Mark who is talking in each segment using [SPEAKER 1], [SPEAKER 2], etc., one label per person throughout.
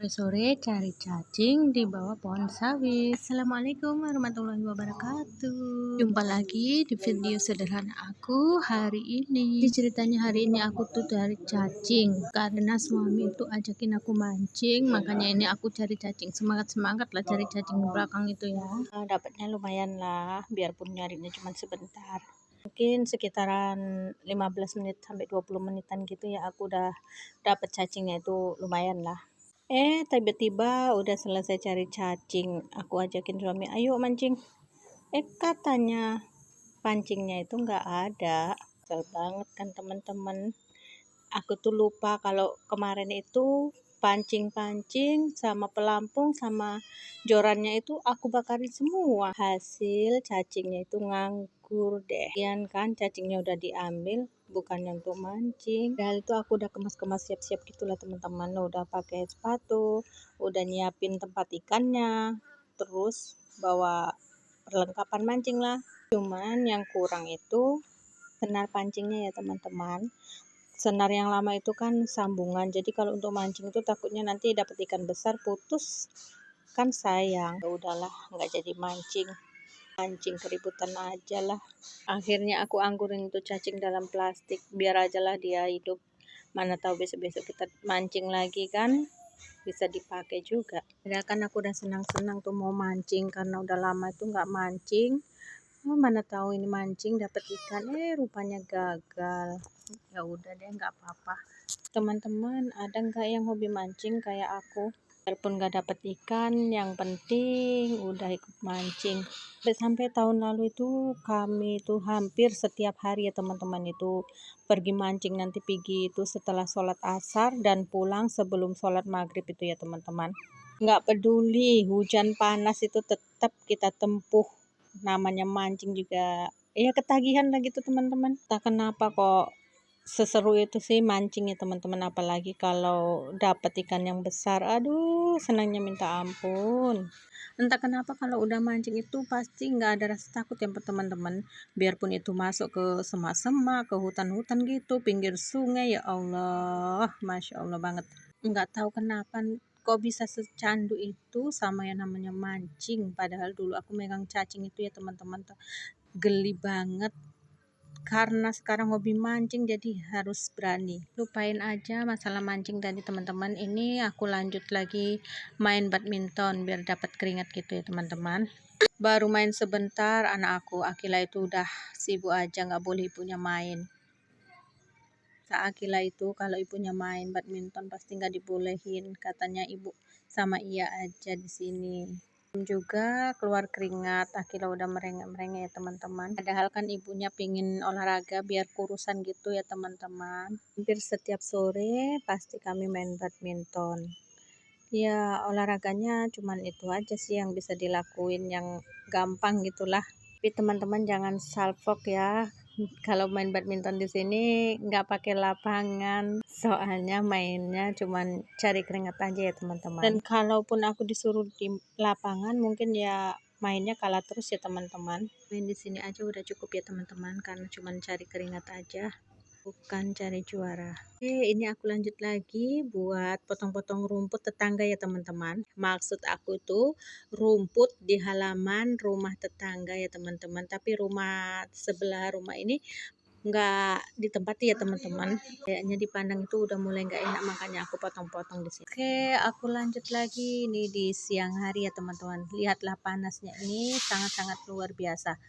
[SPEAKER 1] Sore-sore cari cacing di bawah pohon sawit. Assalamualaikum warahmatullahi wabarakatuh. Jumpa lagi di video sederhana aku hari ini. Di ceritanya hari ini aku tuh cari cacing karena suami itu ajakin aku mancing, makanya ini aku cari cacing. Semangat lah cari cacing di belakang itu ya. Dapatnya lumayan lah, biarpun nyarinya cuma sebentar. Mungkin sekitaran 15 menit sampai 20 menitan gitu ya aku udah dapat cacingnya, itu lumayan lah. Tiba-tiba udah selesai cari cacing, aku ajakin suami, ayo mancing. Katanya pancingnya itu nggak ada. Kesel banget kan teman-teman. Aku tuh lupa kalau kemarin itu pancing-pancing sama pelampung sama jorannya itu aku bakarin semua. Hasil cacingnya itu nganggur deh. Kian kan cacingnya udah diambil, bukannya untuk mancing. Dan itu aku udah kemas-kemas siap-siap gitulah teman-teman. Udah pakai sepatu, udah nyiapin tempat ikannya, terus bawa perlengkapan mancing lah. Cuman yang kurang itu senar pancingnya ya teman-teman. Senar yang lama itu kan sambungan, jadi kalau untuk mancing itu takutnya nanti dapat ikan besar putus, kan sayang. Ya udahlah, nggak jadi mancing keributan aja lah. Akhirnya aku anggurin itu cacing dalam plastik, biar aja lah dia hidup, mana tahu besok-besok kita mancing lagi kan bisa dipakai juga. Ya kan aku udah senang-senang tuh mau mancing karena udah lama itu nggak mancing. Mana tahu ini mancing dapat ikan, rupanya gagal. Ya udah deh, nggak apa-apa. Teman-teman, ada nggak yang hobi mancing kayak aku? Walaupun nggak dapat ikan, yang penting udah ikut mancing. Sampai tahun lalu itu kami itu hampir setiap hari ya teman-teman itu pergi mancing. Nanti pergi itu setelah sholat asar dan pulang sebelum sholat maghrib itu ya teman-teman. Nggak peduli hujan panas itu tetap kita tempuh. Namanya mancing juga ya ketagihan lah gitu teman-teman. Tak kenapa kok seseru itu sih mancing ya teman-teman, apalagi kalau dapat ikan yang besar, aduh senangnya minta ampun. Entah kenapa kalau udah mancing itu pasti nggak ada rasa takut ya teman-teman, biarpun itu masuk ke semak-semak, ke hutan-hutan gitu, pinggir sungai, ya Allah, Masya Allah banget. Nggak tahu kenapa kok bisa secandu itu sama yang namanya mancing, padahal dulu aku megang cacing itu ya teman-teman tuh geli banget. Karena sekarang hobi mancing jadi harus berani. Lupain aja masalah mancing tadi teman-teman, ini aku lanjut lagi main badminton biar dapat keringat gitu ya teman-teman. Baru main sebentar, anak aku Akila itu udah sibuk aja, nggak boleh ibunya main. Akila itu kalau ibunya main badminton pasti nggak dibolehin, katanya ibu sama iya aja di sini. Juga keluar keringat, Akila udah merengek-merengek ya teman-teman. Padahal kan ibunya pingin olahraga biar kurusan gitu ya teman-teman. Hampir setiap sore pasti kami main badminton. Ya olahraganya cuman itu aja sih yang bisa dilakuin, yang gampang gitulah. Tapi teman-teman jangan salfok ya. Kalau main badminton di sini nggak pakai lapangan, soalnya mainnya cuman cari keringat aja ya teman-teman. Dan kalaupun aku disuruh di lapangan, mungkin ya mainnya kalah terus ya teman-teman. Main di sini aja udah cukup ya teman-teman, karena cuman cari keringat aja, bukan cari juara. Ini aku lanjut lagi buat potong-potong rumput tetangga ya teman-teman. Maksud aku tuh rumput di halaman rumah tetangga ya teman-teman, tapi rumah sebelah rumah ini nggak ditempati ya teman-teman, kayaknya dipandang itu udah mulai nggak enak, makanya aku potong-potong di sini. Aku lanjut lagi nih di siang hari ya teman-teman, lihatlah panasnya ini sangat-sangat luar biasa.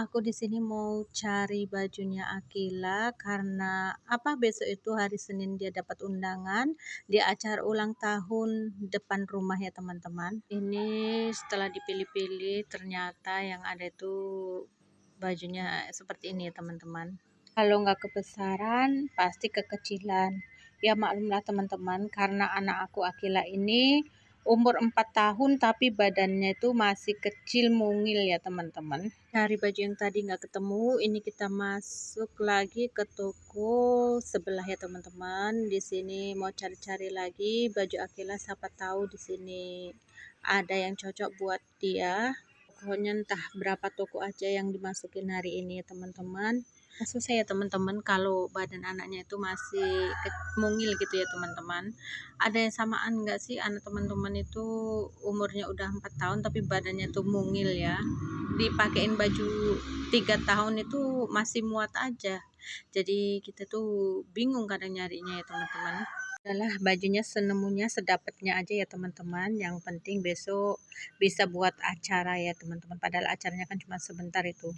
[SPEAKER 1] Aku di sini mau cari bajunya Akila karena apa, besok itu hari Senin dia dapat undangan di acara ulang tahun depan rumah ya teman-teman. Ini setelah dipilih-pilih ternyata yang ada itu bajunya seperti ini ya teman-teman. Kalau nggak kebesaran pasti kekecilan. Ya maklumlah teman-teman, karena anak aku Akila ini umur 4 tahun tapi badannya itu masih kecil mungil ya teman-teman. Cari baju yang tadi nggak ketemu, ini kita masuk lagi ke toko sebelah ya teman-teman. Di sini mau cari-cari lagi baju Akila, siapa tahu di sini ada yang cocok buat dia. Pokoknya entah berapa toko aja yang dimasukin hari ini ya teman-teman. Susah ya teman-teman kalau badan anaknya itu masih mungil gitu ya teman-teman. Ada yang samaan nggak sih anak teman-teman itu umurnya udah 4 tahun tapi badannya tuh mungil ya. Dipakein baju 3 tahun itu masih muat aja. Jadi kita tuh bingung kadang nyarinya ya teman-teman. Adalah bajunya senemunya sedapatnya aja ya teman-teman. Yang penting besok bisa buat acara ya teman-teman. Padahal acaranya kan cuma sebentar itu.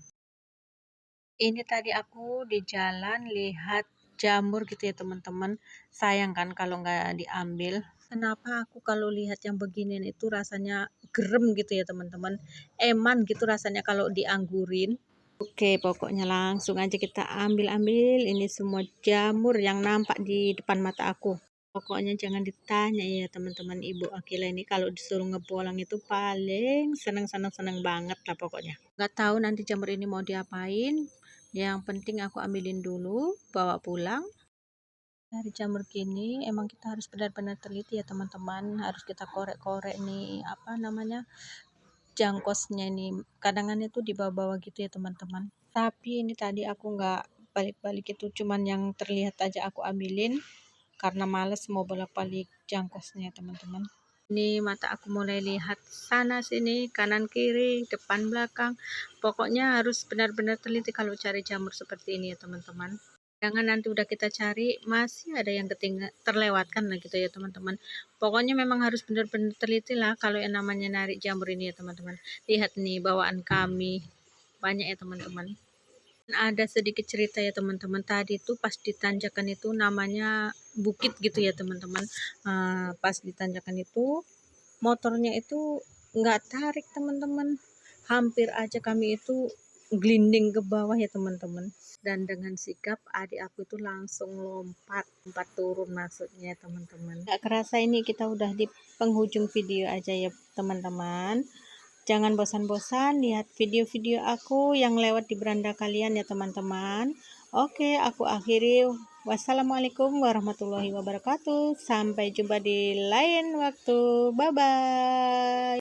[SPEAKER 1] Ini tadi aku di jalan lihat jamur gitu ya teman-teman. Sayang kan kalau nggak diambil. Kenapa aku kalau lihat yang beginian itu rasanya gerem gitu ya teman-teman. Eman gitu rasanya kalau dianggurin. Oke, pokoknya langsung aja kita ambil-ambil ini semua jamur yang nampak di depan mata aku. Pokoknya jangan ditanya ya teman-teman, Ibu Akila ini kalau disuruh ngebolang itu paling seneng-seneng banget lah pokoknya. Nggak tahu nanti jamur ini mau diapain. Yang penting aku ambilin dulu, bawa pulang. Dari jamur gini emang kita harus benar-benar teliti ya teman-teman. Harus kita korek-korek nih, apa namanya, jangkosnya ini. Kadangan itu di bawah-bawah gitu ya teman-teman. Tapi ini tadi aku nggak balik-balik itu, cuman yang terlihat aja aku ambilin karena males mau bolak-balik jangkosnya teman-teman. Ini mata aku mulai lihat sana sini, kanan kiri, depan belakang. Pokoknya harus benar-benar teliti kalau cari jamur seperti ini ya teman-teman. Jangan nanti udah kita cari masih ada yang terlewatkan lah gitu ya teman-teman. Pokoknya memang harus benar-benar teliti lah kalau yang namanya narik jamur ini ya teman-teman. Lihat nih bawaan kami banyak ya teman-teman. Ada sedikit cerita ya teman-teman. Tadi tuh pas di tanjakan itu namanya bukit gitu ya teman-teman. Pas di tanjakan itu motornya itu nggak tarik teman-teman. Hampir aja kami itu glinding ke bawah ya teman-teman. Dan dengan sigap adik aku itu langsung lompat turun maksudnya teman-teman. Nggak kerasa ini kita udah di penghujung video aja ya teman-teman. Jangan bosan-bosan lihat video-video aku yang lewat di beranda kalian ya teman-teman. Oke, aku akhiri. Wassalamualaikum warahmatullahi wabarakatuh. Sampai jumpa di lain waktu. Bye-bye.